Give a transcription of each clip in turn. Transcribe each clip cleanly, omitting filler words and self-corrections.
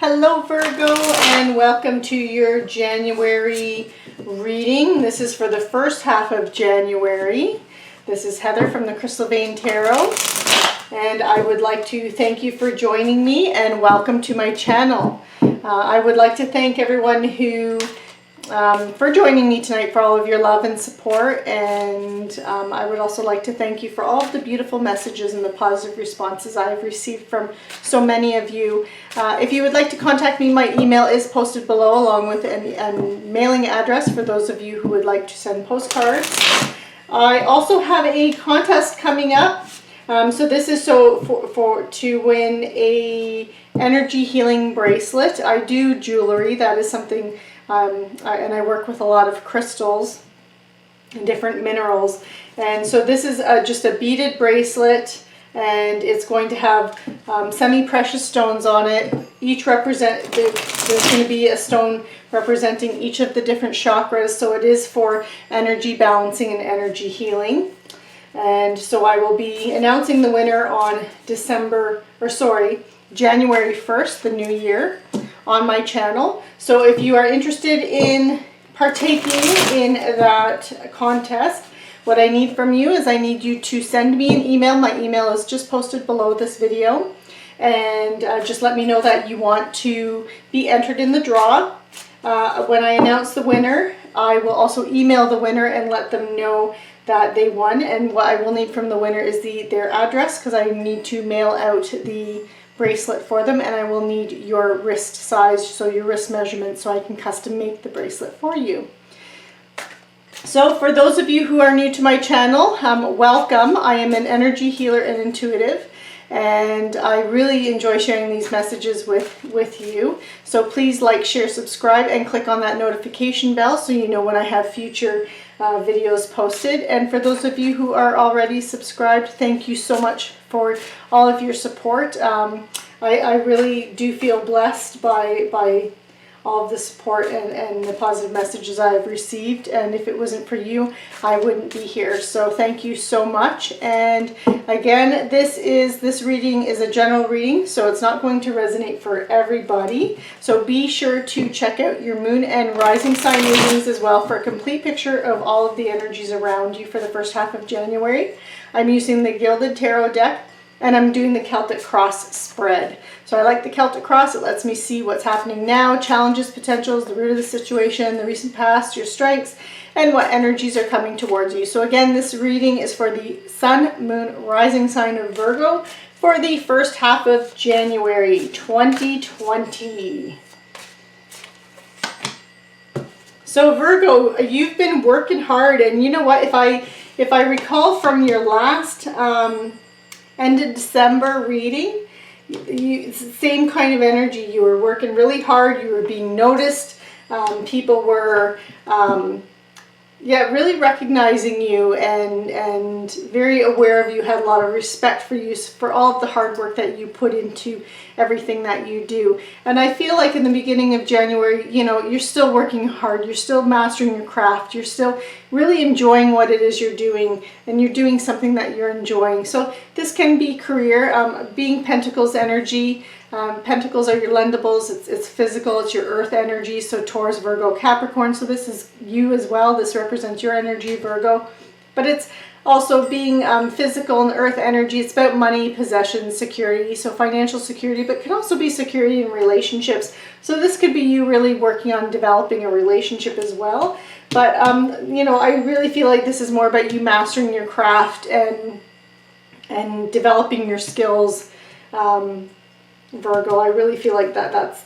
Hello Virgo, and welcome to your January reading. This is for the first half of January. This is Heather from the Crystal Vein Tarot, and I would like to thank you for joining me and welcome to my channel. I would like to thank everyone who for joining me tonight, for all of your love and support, and I would also like to thank you for all of the beautiful messages and the positive responses I have received from so many of you. If you would like to contact me, my email is posted below, along with a mailing address for those of you who would like to send postcards. I also have a contest coming up. So this is to win a energy healing bracelet. I do jewelry. That is something, and I work with a lot of crystals and different minerals. And so this is just a beaded bracelet, and it's going to have semi-precious stones on it. There's going to be a stone representing each of the different chakras. So it is for energy balancing and energy healing. And so I will be announcing the winner on January 1st, the new year, on my channel. So if you are interested in partaking in that contest, what I need from you is I need you to send me an email. My email is just posted below this video. And just let me know that you want to be entered in the draw. When I announce the winner, I will also email the winner and let them know that they won. And what I will need from the winner is their address, because I need to mail out the bracelet for them, and I will need your wrist size, so your wrist measurement, so I can custom make the bracelet for you. So for those of you who are new to my channel, welcome. I am an energy healer and intuitive, and I really enjoy sharing these messages with you. So please like, share, subscribe, and click on that notification bell so you know when I have future videos posted. And for those of you who are already subscribed, thank you so much for all of your support. I really do feel blessed by all of the support and the positive messages I have received, and if it wasn't for you, I wouldn't be here. So thank you so much. And again, this reading is a general reading, so it's not going to resonate for everybody. So be sure to check out your moon and rising sign readings as well for a complete picture of all of the energies around you for the first half of January. I'm using the Gilded Tarot deck, and I'm doing the Celtic Cross spread. So I like the Celtic Cross. It lets me see what's happening now, challenges, potentials, the root of the situation, the recent past, your strengths, and what energies are coming towards you. So again, this reading is for the Sun, Moon, Rising sign of Virgo for the first half of January 2020. So Virgo, you've been working hard, and you know what? If I recall from your last end of December reading, same kind of energy. You were working really hard. You were being noticed. People were, really recognizing you and very aware of you. Had a lot of respect for you for all of the hard work that you put into everything that you do. And I feel like in the beginning of January, you know, you're still working hard. You're still mastering your craft. You're still really enjoying what it is you're doing, and you're doing something that you're enjoying. So this can be career, being Pentacles energy. Pentacles are your lendables. It's physical. It's your earth energy. So Taurus, Virgo, Capricorn. So this is you as well. This represents your energy, Virgo. But it's also being physical and earth energy. It's about money, possessions, security. So financial security, but can also be security in relationships. So this could be you really working on developing a relationship as well. But, you know, I really feel like this is more about you mastering your craft and developing your skills, Virgo. I really feel like that's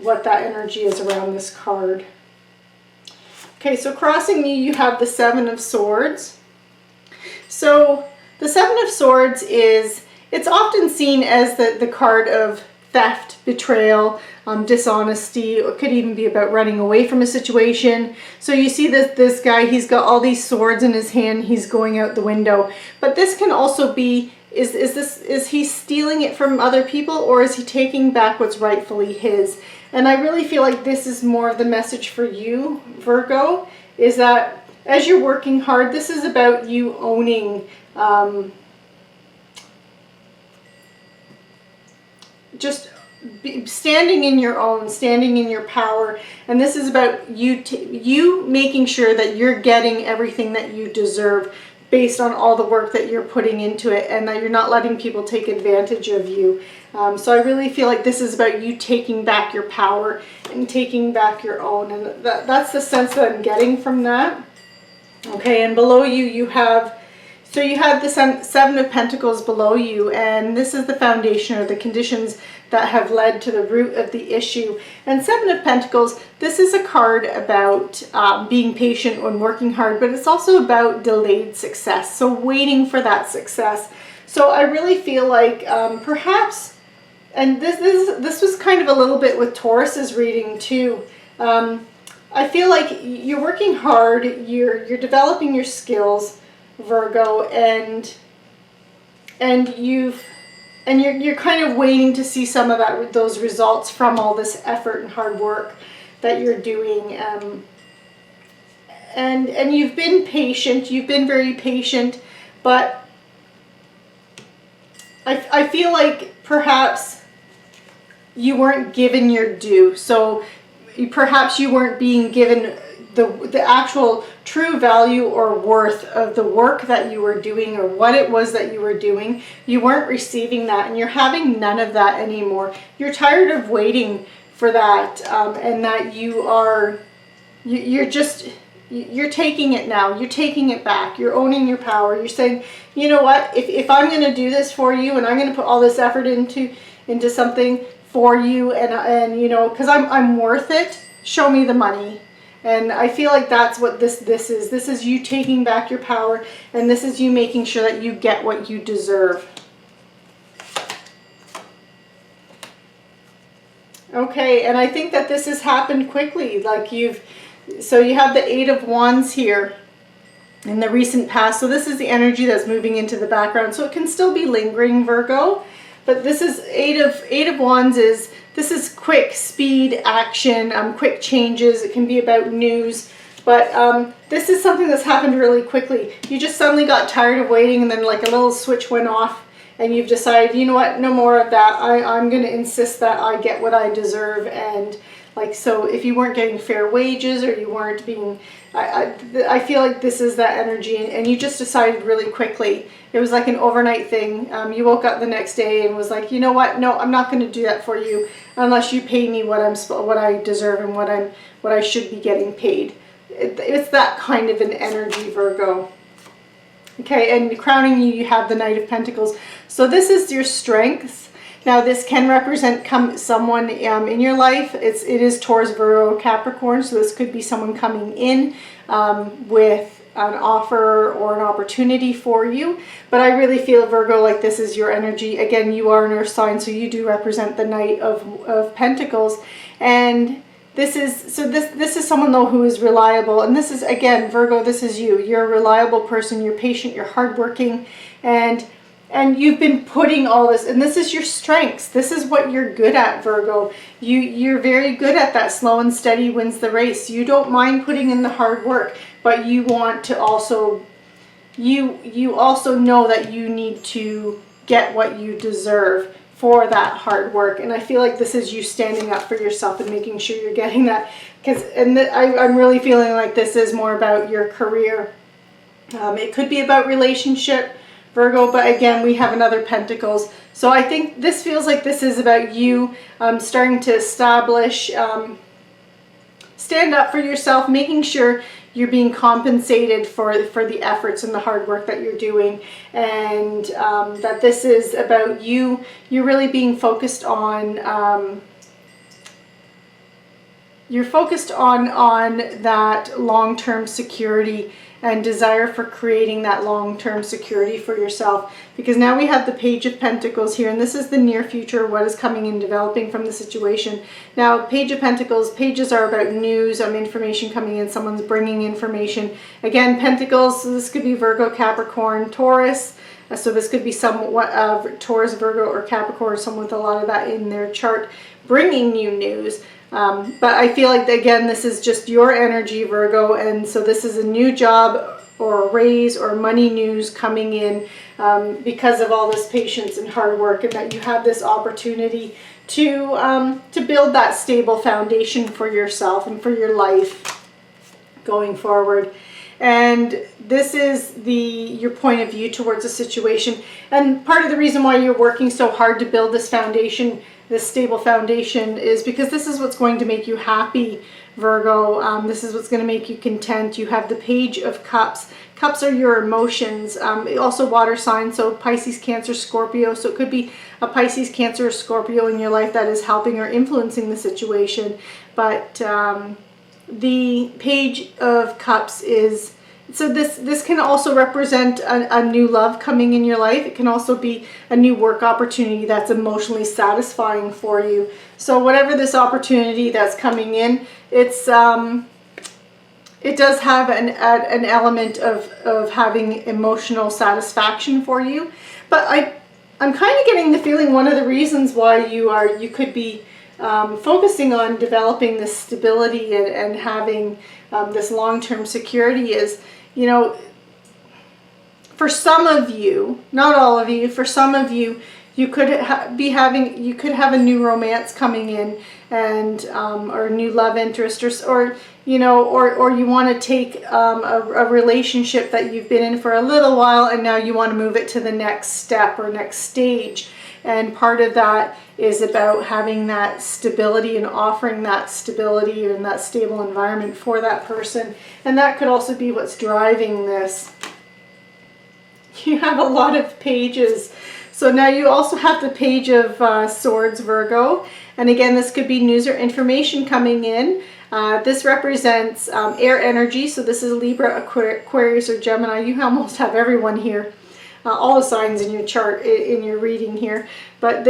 what that energy is around this card. Okay, so crossing you have the Seven of Swords. So the Seven of Swords it's often seen as the card of theft, betrayal, dishonesty. It could even be about running away from a situation. So you see this guy, he's got all these swords in his hand, he's going out the window. But this can also be, is he stealing it from other people, or is he taking back what's rightfully his? And I really feel like this is more of the message for you, Virgo, is that as you're working hard, this is about you owning just standing in your own, standing in your power. And this is about you making sure that you're getting everything that you deserve based on all the work that you're putting into it, and that you're not letting people take advantage of you. So I really feel like this is about you taking back your power and taking back your own. And that's the sense that I'm getting from that. Okay, and below you, you have the Seven of Pentacles below you, and this is the foundation or the conditions that have led to the root of the issue. And Seven of Pentacles, this is a card about being patient and working hard, but it's also about delayed success, so waiting for that success. So I really feel like perhaps, and this was kind of a little bit with Taurus's reading too, I feel like you're working hard, you're developing your skills, Virgo, and you're kind of waiting to see some of those results from all this effort and hard work that you're doing, and you've been patient, you've been very patient, but I feel like perhaps you weren't given your due. So perhaps you weren't being given the actual true value or worth of the work that you were doing, or what it was that you were doing. You weren't receiving that, and you're having none of that anymore. You're tired of waiting for that, and that you're taking it now. You're taking it back. You're owning your power. You're saying, you know what, if I'm going to do this for you, and I'm going to put all this effort into something for you, and you know, because I'm worth it, show me the money. And I feel like that's what this is. This is you taking back your power, and this is you making sure that you get what you deserve. Okay, and I think that this has happened quickly. Like so you have the Eight of Wands here in the recent past. So this is the energy that's moving into the background. So it can still be lingering, Virgo. But this is Eight of Wands this is quick speed action, quick changes. It can be about news, but this is something that's happened really quickly. You just suddenly got tired of waiting, and then like a little switch went off, and you've decided, you know what, no more of that. I'm going to insist that I get what I deserve. And like, so if you weren't getting fair wages, or you weren't being, I feel like this is that energy, and you just decided really quickly. It was like an overnight thing. You woke up the next day and was like, you know what? No, I'm not going to do that for you unless you pay me what I deserve and what I should be getting paid. It's that kind of an energy, Virgo. Okay, and crowning you, you have the Knight of Pentacles. So this is your strengths. Now this can represent someone in your life. It is Taurus, Virgo, Capricorn. So this could be someone coming in with an offer or an opportunity for you. But I really feel, Virgo, like this is your energy. Again, you are an earth sign, so you do represent the Knight of Pentacles. And this is someone though who is reliable. And this is, again, Virgo, this is you. You're a reliable person, you're patient, you're hardworking, and you've been putting all this, and this is your strengths. This is what you're good at, Virgo. You're very good at that. Slow and steady wins the race. You don't mind putting in the hard work, but you want to also, you also know that you need to get what you deserve for that hard work. And I feel like this is you standing up for yourself and making sure you're getting that. I'm really feeling like this is more about your career. It could be about relationship, Virgo, but again, we have another Pentacles. So I think this feels like this is about you starting to establish, stand up for yourself, making sure you're being compensated for the efforts and the hard work that you're doing, and that this is about you're really being focused on, you're focused on that long-term security and desire for creating that long-term security for yourself. Because now we have the Page of Pentacles here, and this is the near future, what is coming and developing from the situation. Now, Page of Pentacles, pages are about news, information coming in, someone's bringing information. Again, Pentacles, so this could be Virgo, Capricorn, Taurus. So this could be somewhat of Taurus, Virgo, or Capricorn, someone with a lot of that in their chart, bringing you news. But I feel like, again, this is just your energy, Virgo, and so this is a new job or a raise or money news coming in because of all this patience and hard work, and that you have this opportunity to build that stable foundation for yourself and for your life going forward. And this is your point of view towards a situation. And part of the reason why you're working so hard to build this foundation, this stable foundation, is because this is what's going to make you happy, Virgo. This is what's going to make you content. You have the Page of Cups. Cups are your emotions. Also water signs, so Pisces, Cancer, Scorpio. So it could be a Pisces, Cancer, or Scorpio in your life that is helping or influencing the situation. But the Page of Cups is, so this can also represent a new love coming in your life. It can also be a new work opportunity that's emotionally satisfying for you. So whatever this opportunity that's coming in, it does have an element of having emotional satisfaction for you. But I'm kind of getting the feeling one of the reasons why you could be focusing on developing this stability and having this long-term security is, you know, for some of you, not all of you, for some of you, you could have a new romance coming in, and or a new love interest, or you know, or you want to take a relationship that you've been in for a little while, and now you want to move it to the next step or next stage. And part of that is about having that stability and offering that stability and that stable environment for that person. And that could also be what's driving this. You have a lot of pages. So now you also have the Page of Swords, Virgo. And again, this could be news or information coming in. This represents air energy. So this is Libra, Aquarius, or Gemini. You almost have everyone here. All the signs in your chart, in your reading here. But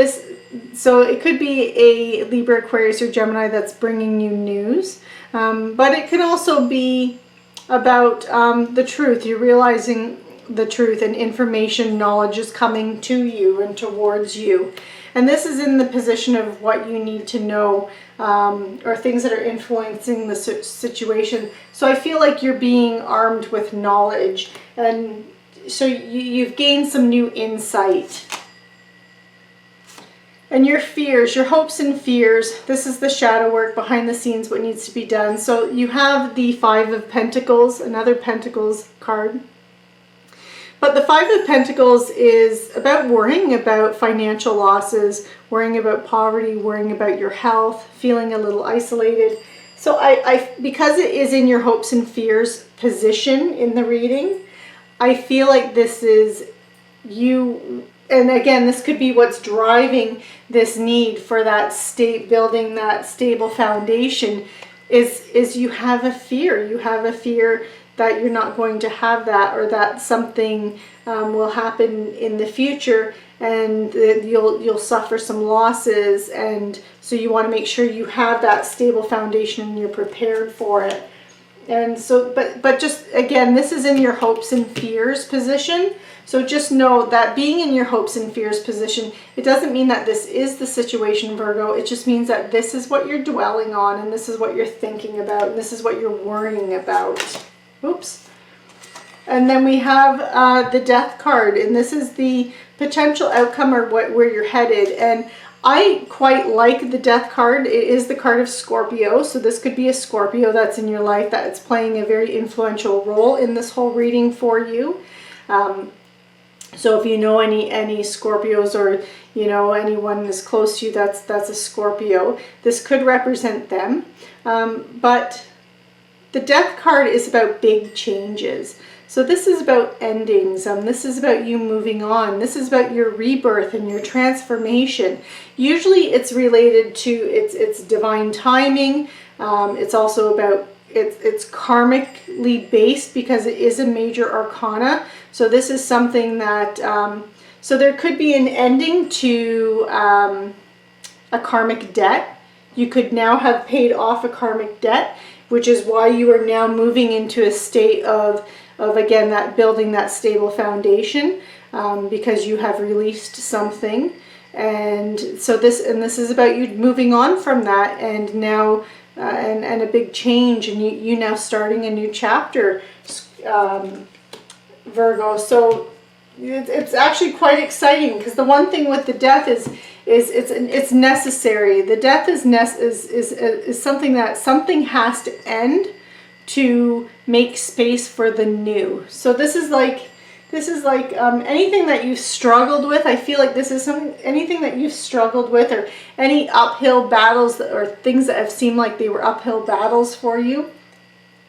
so it could be a Libra, Aquarius, or Gemini that's bringing you news. But it can also be about the truth. You're realizing the truth, and information, knowledge is coming to you and towards you. And this is in the position of what you need to know, or things that are influencing the situation. So I feel like you're being armed with knowledge, and so you've gained some new insight. And your fears, your hopes and fears, this is the shadow work behind the scenes, what needs to be done. So you have the Five of Pentacles, another Pentacles card. But the Five of Pentacles is about worrying about financial losses, worrying about poverty, worrying about your health, feeling a little isolated. So because it is in your hopes and fears position in the reading, I feel like this is you, and again, this could be what's driving this need for that building that stable foundation is you have a fear. You have a fear that you're not going to have that, or that something will happen in the future, and you'll suffer some losses, and so you want to make sure you have that stable foundation and you're prepared for it. And so, but just again, this is in your hopes and fears position. So just know that being in your hopes and fears position, it doesn't mean that this is the situation, Virgo. It just means that this is what you're dwelling on, and this is what you're thinking about, and this is what you're worrying about. Oops. And then we have the Death card, and this is the potential outcome, or where you're headed. And I quite like the Death card. It is the card of Scorpio, so this could be a Scorpio that's in your life that's playing a very influential role in this whole reading for you. So if you know any Scorpios, or you know anyone that's close to you that's a Scorpio, this could represent them. But the Death card is about big changes. So this is about endings. This is about you moving on. This is about your rebirth and your transformation. Usually it's related to it's divine timing. It's also about it's karmically based because it is a major arcana. So this is something that so there could be an ending to a karmic debt. You could now have paid off a karmic debt, which is why you are now moving into a state of again, that building that stable foundation, because you have released something. And so this is about you moving on from that, and now and a big change, and you now starting a new chapter, Virgo. So it's actually quite exciting, because the one thing with the death is it's necessary. The death is something that something has to end to make space for the new. So this is like anything that you've struggled with. I feel like this is anything that you've struggled with, or any uphill battles or things that have seemed like they were uphill battles for you,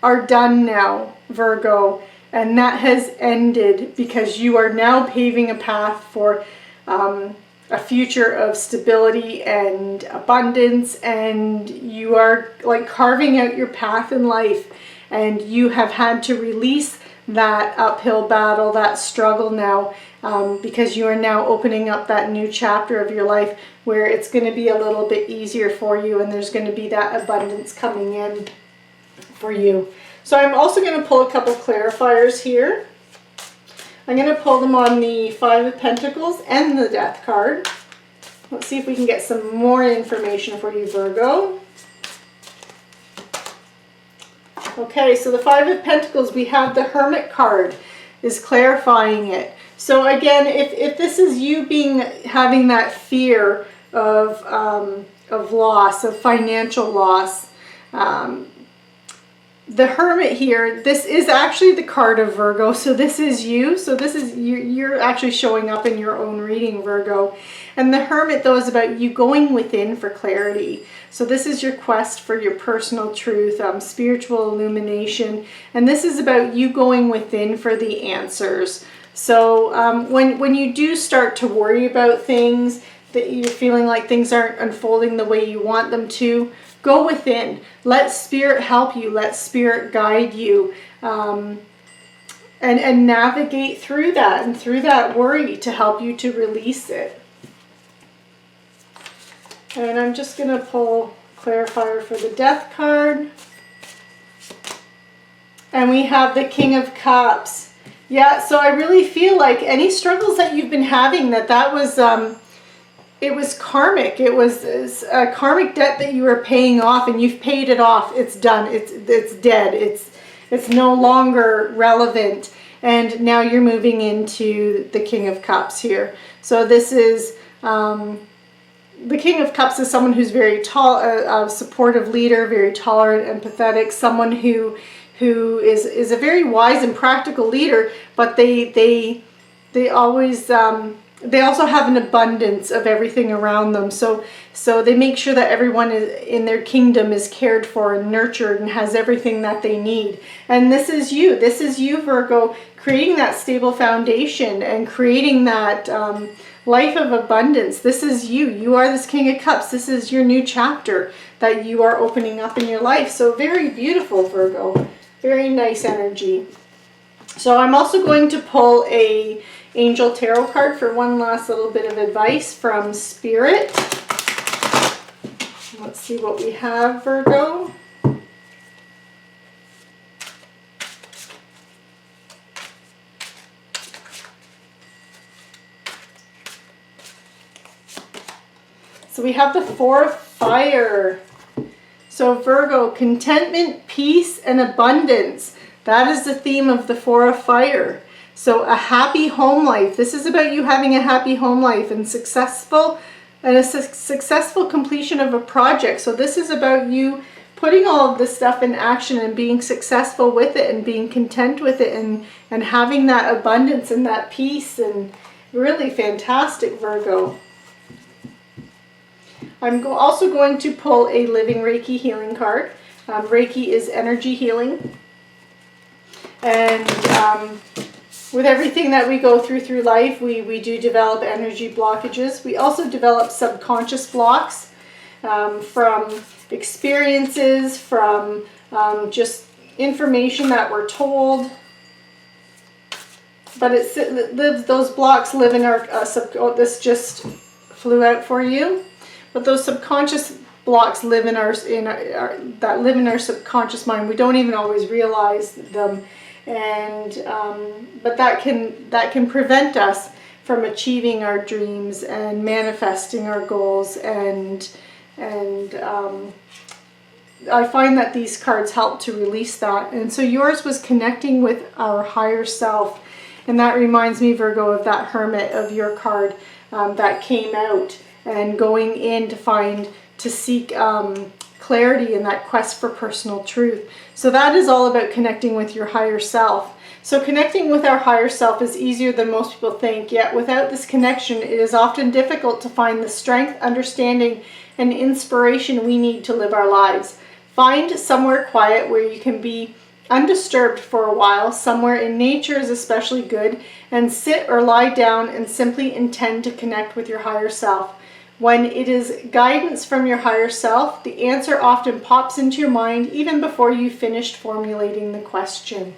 are done now, Virgo. And that has ended, because you are now paving a path for a future of stability and abundance, and you are like carving out your path in life, and you have had to release that uphill battle, that struggle now, because you are now opening up that new chapter of your life where it's going to be a little bit easier for you, and there's going to be that abundance coming in for you. So I'm also going to pull a couple clarifiers here. I'm going to pull them on the Five of Pentacles and the Death card. Let's see if we can get some more information for you, Virgo. Okay, so the Five of Pentacles, we have the Hermit card is clarifying it. So again, if this is you having that fear of loss, of financial loss, the Hermit here, this is actually the card of Virgo. So this is you. So this is you're actually showing up in your own reading, Virgo. And the Hermit, though, is about you going within for clarity. So this is your quest for your personal truth, spiritual illumination. And this is about you going within for the answers. So when you do start to worry about things, that you're feeling like things aren't unfolding the way you want them to, go within. Let Spirit help you. Let Spirit guide you. And navigate through that and through that worry to help you to release it. And I'm just going to pull clarifier for the Death card. And we have the King of Cups. Yeah, so I really feel like any struggles that you've been having, that was it was karmic. It was a karmic debt that you were paying off, and you've paid it off. It's done. It's dead. It's no longer relevant. And now you're moving into the King of Cups here. So this is the King of Cups is someone who's very tall, a supportive leader, very tolerant, empathetic, someone who is a very wise and practical leader, but they always they also have an abundance of everything around them. So they make sure that everyone in their kingdom is cared for and nurtured and has everything that they need. And this is you. This is you, Virgo, creating that stable foundation and creating that life of abundance. This is you. You are this King of Cups. This is your new chapter that you are opening up in your life. So very beautiful, Virgo. Very nice energy. So I'm also going to pull a Angel Tarot card for one last little bit of advice from Spirit. Let's see what we have, Virgo. So we have the Four of Fire. So Virgo, contentment, peace, and abundance. That is the theme of the Four of Fire. So a happy home life. This is about you having a happy home life and successful completion of a project. So this is about you putting all of this stuff in action and being successful with it and being content with it and having that abundance and that peace. And really fantastic, Virgo. I'm also going to pull a Living Reiki healing card. Reiki is energy healing. And with everything that we go through life, we do develop energy blockages. We also develop subconscious blocks from experiences, from just information that we're told. But those blocks live in our this just flew out for you. But those subconscious blocks live in our subconscious mind. We don't even always realize them, and but that can prevent us from achieving our dreams and manifesting our goals. And I find that these cards help to release that. And so yours was connecting with our higher self And that reminds me, Virgo, of that Hermit of your card that came out and going in to seek clarity in that quest for personal truth. So that is all about connecting with your higher self. So connecting with our higher self is easier than most people think, yet without this connection, it is often difficult to find the strength, understanding, and inspiration we need to live our lives. Find somewhere quiet where you can be undisturbed for a while. Somewhere in nature is especially good, and sit or lie down and simply intend to connect with your higher self. When it is guidance from your higher self, the answer often pops into your mind even before you finished formulating the question.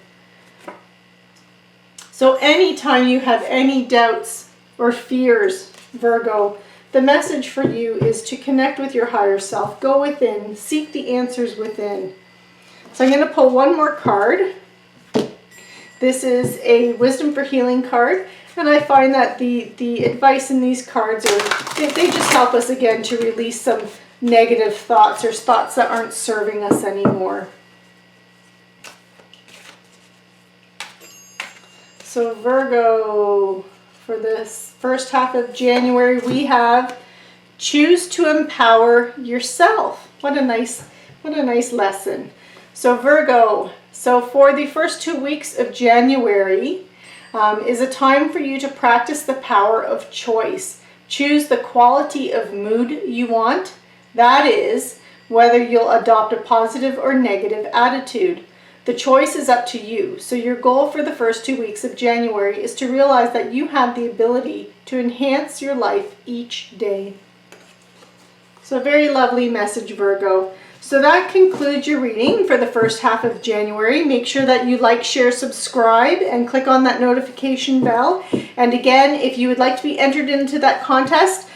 So anytime you have any doubts or fears, Virgo, the message for you is to connect with your higher self. Go within, seek the answers within. So I'm going to pull one more card. This is a Wisdom for Healing card, and I find that the advice in these cards they just help us again to release some negative thoughts or thoughts that aren't serving us anymore. So Virgo, for this first half of January, we have choose to empower yourself. What a nice lesson. So Virgo, so for the first 2 weeks of January is a time for you to practice the power of choice. Choose the quality of mood you want. That is, whether you'll adopt a positive or negative attitude. The choice is up to you. So your goal for the first 2 weeks of January is to realize that you have the ability to enhance your life each day. So a very lovely message, Virgo. So that concludes your reading for the first half of January. Make sure that you like, share, subscribe, and click on that notification bell. And again, if you would like to be entered into that contest,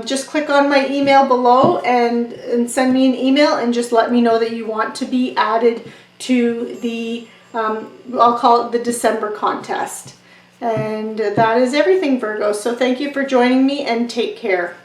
just click on my email below and send me an email and just let me know that you want to be added to the, I'll call it the December contest. And that is everything, Virgo. So thank you for joining me and take care.